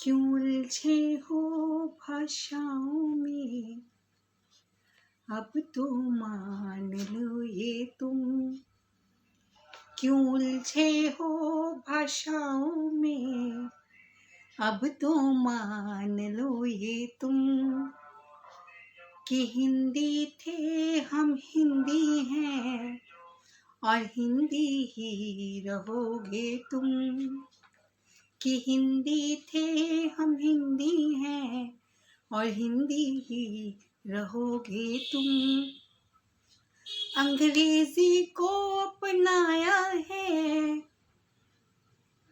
क्यों उलझे हो भाषाओं में, अब तो मान लो ये तुम। क्यों उलझे हो भाषाओं में, अब तो मान लो ये तुम। कि हिंदी थे हम हिंदी हैं, और हिंदी ही रहोगे तुम। कि हिंदी थे हम हिंदी हैं, और हिंदी ही रहोगे तुम। अंग्रेजी को अपनाया है,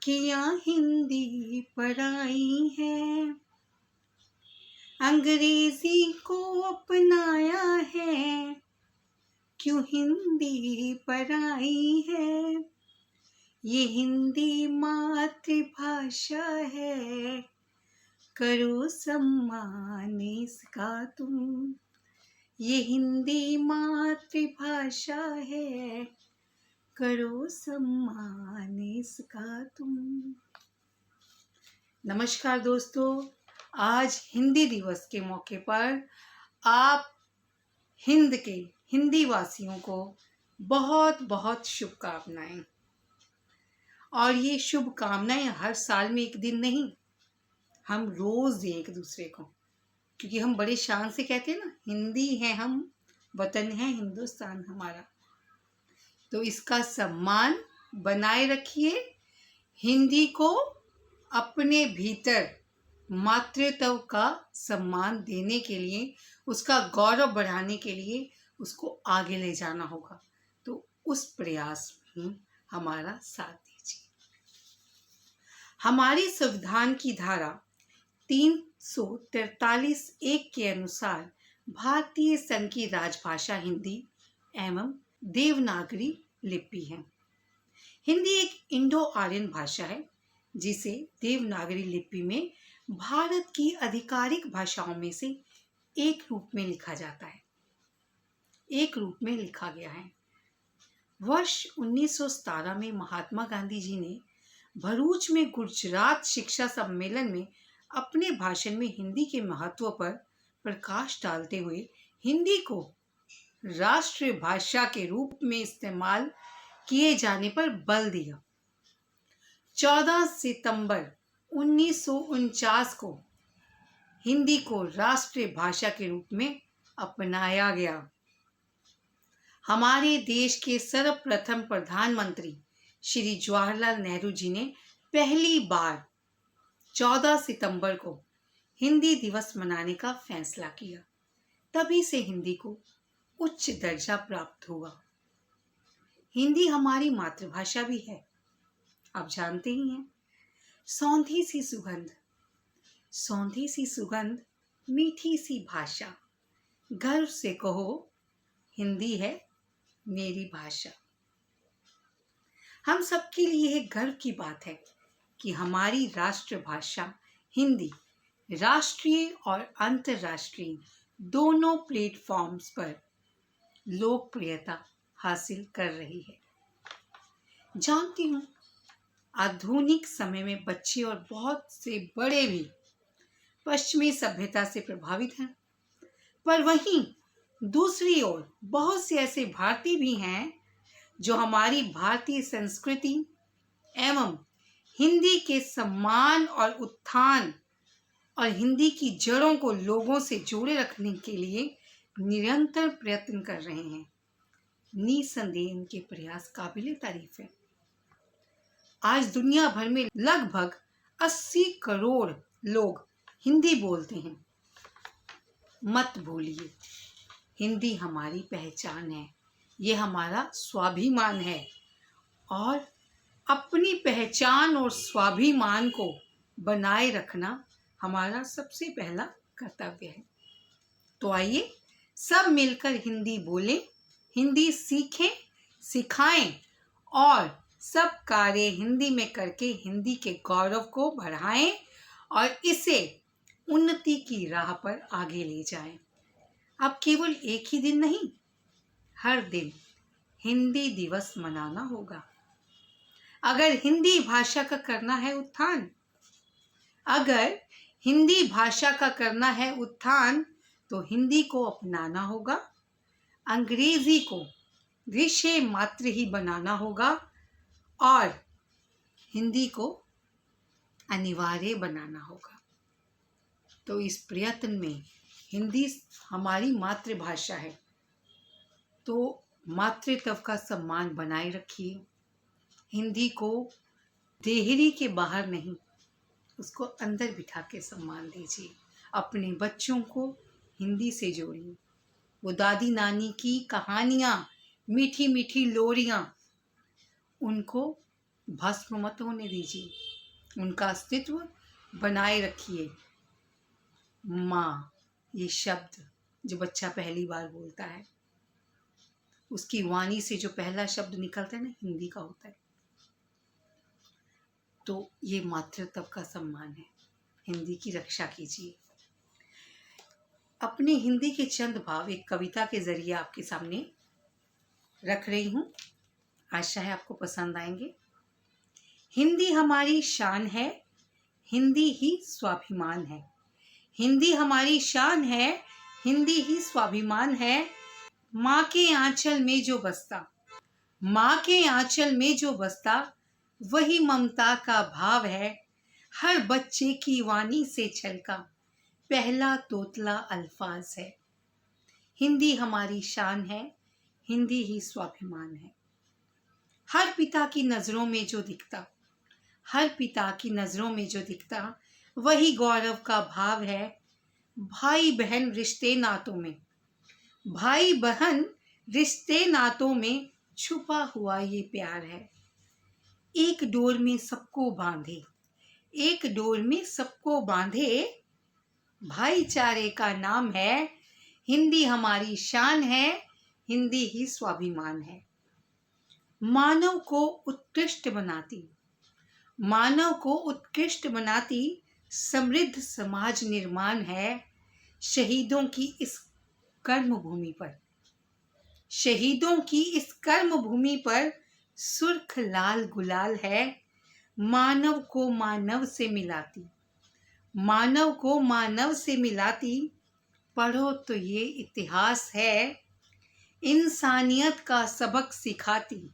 किया हिंदी पढ़ाई है। अंग्रेजी को अपनाया है, क्यों हिंदी पढ़ाई है। ये हिंदी मातृभाषा है, करो सम्मान इसका तुम। ये हिंदी मातृभाषा है, करो सम्मान इसका तुम। नमस्कार दोस्तों, आज हिंदी दिवस के मौके पर आप हिंदी वासियों को बहुत बहुत शुभकामनाएं। और ये शुभकामनाएं हर साल में एक दिन नहीं, हम रोज दें एक दूसरे को, क्योंकि हम बड़े शान से कहते हैं ना, हिंदी है हम, वतन है हिंदुस्तान हमारा। तो इसका सम्मान बनाए रखिए। हिंदी को अपने भीतर मातृत्व का सम्मान देने के लिए, उसका गौरव बढ़ाने के लिए उसको आगे ले जाना होगा। तो उस प्रयास में हमारा साथ दीजिए। हमारी संविधान की धारा 343(1) के अनुसार भारतीय संघ की राजभाषा हिंदी एवं देवनागरी लिपि है। हिंदी एक इंडो आर्यन भाषा है, जिसे देवनागरी लिपि में भारत की आधिकारिक भाषाओं में से एक रूप में लिखा जाता है, एक रूप में लिखा गया है। वर्ष 1917 में महात्मा गांधी जी ने भरूच में गुजरात शिक्षा सम्मेलन में अपने भाषण में हिंदी के महत्व पर प्रकाश डालते हुए हिंदी को राष्ट्रीय भाषा के रूप में इस्तेमाल किए जाने पर बल दिया। 14 सितंबर 1949 को हिंदी को राष्ट्रीय भाषा के रूप में अपनाया गया। हमारे देश के सर्वप्रथम प्रधानमंत्री श्री जवाहरलाल नेहरू जी ने पहली बार 14 सितंबर को हिंदी दिवस मनाने का फैसला किया। तभी से हिंदी को उच्च दर्जा प्राप्त हुआ। हिंदी हमारी मातृभाषा भी है, आप जानते ही हैं। सौंधी सी सुगंध, सौंधी सी सुगंध, मीठी सी भाषा, गर्व से कहो हिंदी है मेरी भाषा। हम सबके लिए एक गर्व की बात है कि हमारी राष्ट्रभाषा हिंदी राष्ट्रीय और अंतर्राष्ट्रीय दोनों प्लेटफॉर्म्स पर लोकप्रियता हासिल कर रही है। जानती हूँ, आधुनिक समय में बच्चे और बहुत से बड़े भी पश्चिमी सभ्यता से प्रभावित हैं, पर वहीं दूसरी ओर बहुत से ऐसे भारतीय भी हैं जो हमारी भारतीय संस्कृति एवं हिंदी के सम्मान और उत्थान और हिंदी की जड़ों को लोगों से जोड़े रखने के लिए निरंतर प्रयत्न कर रहे हैं। निसंदेह इनके प्रयास काबिले तारीफ है। आज दुनिया भर में लगभग 80 करोड़ लोग हिंदी बोलते हैं। मत भूलिए, हिंदी हमारी पहचान है, ये हमारा स्वाभिमान है, और अपनी पहचान और स्वाभिमान को बनाए रखना हमारा सबसे पहला कर्तव्य है। तो आइए सब मिलकर हिंदी बोलें, हिंदी सीखें, सिखाएं और सब कार्य हिंदी में करके हिंदी के गौरव को बढ़ाएं और इसे उन्नति की राह पर आगे ले जाएं। अब केवल एक ही दिन नहीं, हर दिन हिंदी दिवस मनाना होगा। अगर हिंदी भाषा का करना है उत्थान, अगर हिंदी भाषा का करना है उत्थान तो हिंदी को अपनाना होगा, अंग्रेजी को विषय मात्र ही बनाना होगा और हिंदी को अनिवार्य बनाना होगा। तो इस प्रयत्न में हिंदी हमारी मातृभाषा है, तो मातृत्व का सम्मान बनाए रखिए। हिंदी को देहरी के बाहर नहीं, उसको अंदर बिठा के सम्मान दीजिए। अपने बच्चों को हिंदी से जोड़िए। वो दादी नानी की कहानियाँ, मीठी मीठी लोरियाँ, उनको भस्म मत होने दीजिए। उनका अस्तित्व बनाए रखिए। माँ, ये शब्द जो बच्चा पहली बार बोलता है, उसकी वाणी से जो पहला शब्द निकलता है ना, हिंदी का होता है। तो ये मातृत्व का सम्मान है। हिंदी की रक्षा कीजिए। अपने हिंदी के चंद भाव एक कविता के जरिए आपके सामने रख रही हूँ। आशा है आपको पसंद आएंगे। हिंदी हमारी शान है, हिंदी ही स्वाभिमान है। हिंदी हमारी शान है, हिंदी ही स्वाभिमान है। माँ के आंचल में जो बसता, माँ के आंचल में जो बसता, वही ममता का भाव है। हर बच्चे की वाणी से छलका पहला तोतला अल्फाज है। हिंदी हमारी शान है, हिंदी ही स्वाभिमान है। हर पिता की नजरों में जो दिखता, हर पिता की नजरों में जो दिखता, वही गौरव का भाव है। भाई बहन रिश्ते नातों में, भाई बहन रिश्ते नातों में छुपा हुआ ये प्यार है। एक डोर में सबको बांधे, एक डोर में सबको बांधे, भाईचारे का नाम है। हिंदी हमारी शान है, हिंदी ही स्वाभिमान है। मानव को उत्कृष्ट बनाती, मानव को उत्कृष्ट बनाती समृद्ध समाज निर्माण है। शहीदों की इस कर्म भूमि पर, शहीदों की इस कर्म भूमि पर सुर्ख लाल गुलाल है। मानव को मानव से मिलाती, मानव को मानव से मिलाती, पढ़ो तो ये इतिहास है। इंसानियत का सबक सिखाती,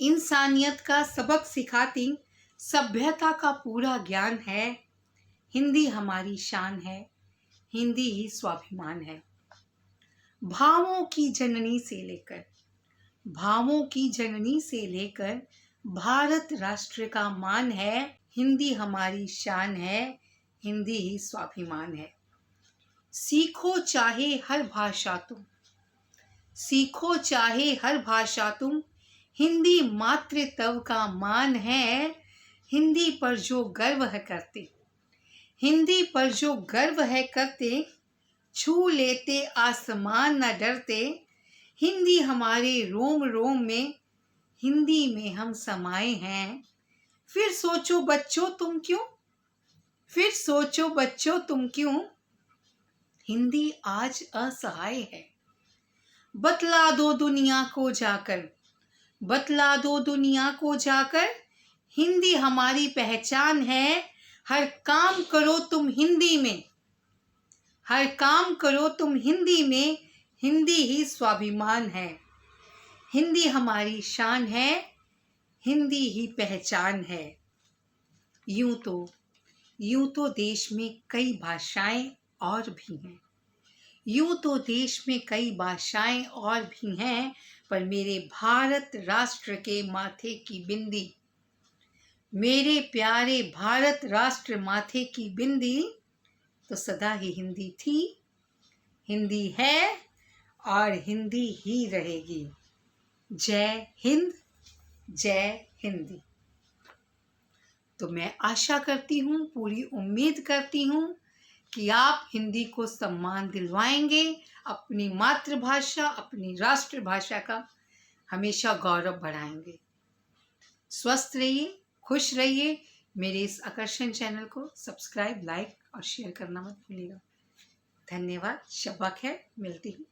इंसानियत का सबक सिखाती, सभ्यता का पूरा ज्ञान है। हिंदी हमारी शान है, हिंदी ही स्वाभिमान है। भावों की जननी से लेकर, भावों की जननी से लेकर भारत राष्ट्र का मान है। हिंदी हमारी शान है, हिंदी ही स्वाभिमान है। सीखो चाहे हर भाषा तुम, सीखो चाहे हर भाषा तुम, हिंदी मातृत्व का मान है। हिंदी पर जो गर्व है करते, हिंदी पर जो गर्व है करते, छू लेते आसमान न डरते। हिंदी हमारे रोम रोम में, हिंदी में हम समाये हैं। फिर सोचो बच्चों तुम क्यों, फिर सोचो बच्चों तुम क्यों, हिंदी आज असहाय है। बतला दो दुनिया को जाकर, बतला दो दुनिया को जाकर, हिंदी हमारी पहचान है। हर काम करो तुम हिंदी में, हर काम करो तुम हिंदी में, हिंदी ही स्वाभिमान है। हिंदी हमारी शान है, हिंदी ही पहचान है। यूं तो देश में कई भाषाएं और भी हैं, यूं तो देश में कई भाषाएं और भी हैं, पर मेरे भारत राष्ट्र के माथे की बिंदी, मेरे प्यारे भारत राष्ट्र माथे की बिंदी, तो सदा ही हिंदी थी, हिंदी है और हिंदी ही रहेगी। जय हिंद, जय हिंदी। तो मैं आशा करती हूँ, पूरी उम्मीद करती हूँ कि आप हिंदी को सम्मान दिलवाएंगे। अपनी मातृभाषा, अपनी राष्ट्रभाषा का हमेशा गौरव बढ़ाएंगे। स्वस्थ रहिए, खुश रहिए। मेरे इस आकर्षण चैनल को सब्सक्राइब, लाइक और शेयर करना मत भूलिएगा। धन्यवाद। शब्बा खैर। मिलती हूँ